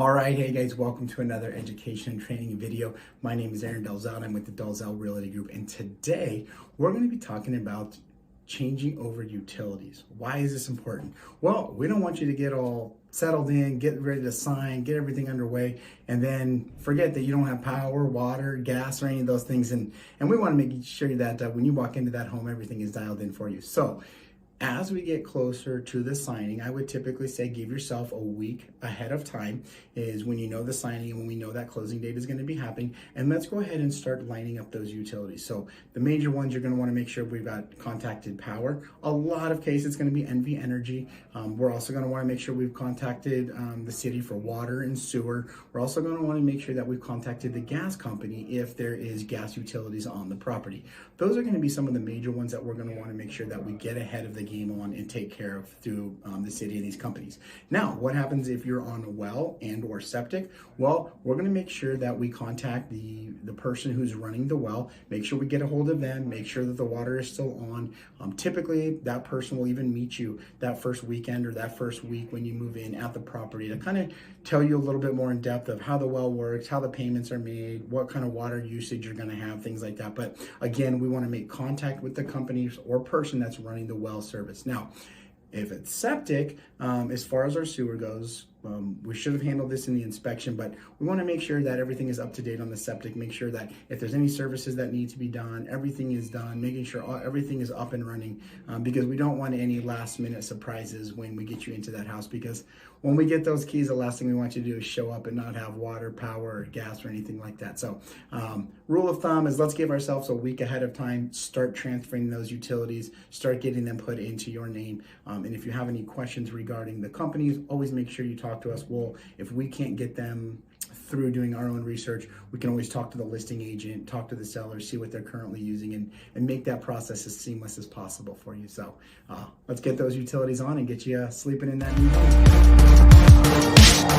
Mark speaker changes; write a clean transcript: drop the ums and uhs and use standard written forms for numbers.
Speaker 1: All right, hey guys, welcome to another education and training video. My name is Dalzell and I'm with the Dalzell Realty Group, and today we're going to be talking about changing over utilities. Why is this important? Well, we don't want you to get all settled in, get ready to sign, get everything underway, and then forget that you don't have power, water, gas, or any of those things. And we want to make sure that when you walk into that home, everything is dialed in for you. So as we get closer to the signing, I would typically say give yourself a week ahead of time is when you know the signing and when we know that closing date is going to be happening. And let's go ahead and start lining up those utilities. So the major ones, you're going to want to make sure we've got contacted power. A lot of cases, it's going to be NV Energy. We're also going to want to make sure we've contacted the city for water and sewer. We're also going to want to make sure that we've contacted the gas company if there is gas utilities on the property. Those are going to be some of the major ones that we're going to want to make sure that we get ahead of the game on and take care of through the city and these companies. Now, what happens if you're on a well and or septic? Well, we're going to make sure that we contact the person who's running the well, make sure we get a hold of them, make sure that the water is still on. Typically, that person will even meet you that first weekend or that first week when you move in at the property to kind of tell you a little bit more in depth of how the well works, how the payments are made, what kind of water usage you're going to have, things like that. But again, we want to make contact with the company or person that's running the well service. Now, if it's septic, as far as our sewer goes, we should have handled this in the inspection, but we want to make sure that everything is up to date on the septic, make sure that if there's any services that need to be done, everything is done, making sure everything is up and running, because we don't want any last minute surprises when we get you into that house, because when we get those keys, the last thing we want you to do is show up and not have water, power, or gas, or anything like that. So rule of thumb is let's give ourselves a week ahead of time, start transferring those utilities, start getting them put into your name. And if you have any questions regarding the companies, always make sure you talk to us. Well, if we can't get them through doing our own research, we can always talk to the listing agent, talk to the seller, see what they're currently using, and make that process as seamless as possible for you. So let's get those utilities on and get you sleeping in that new home.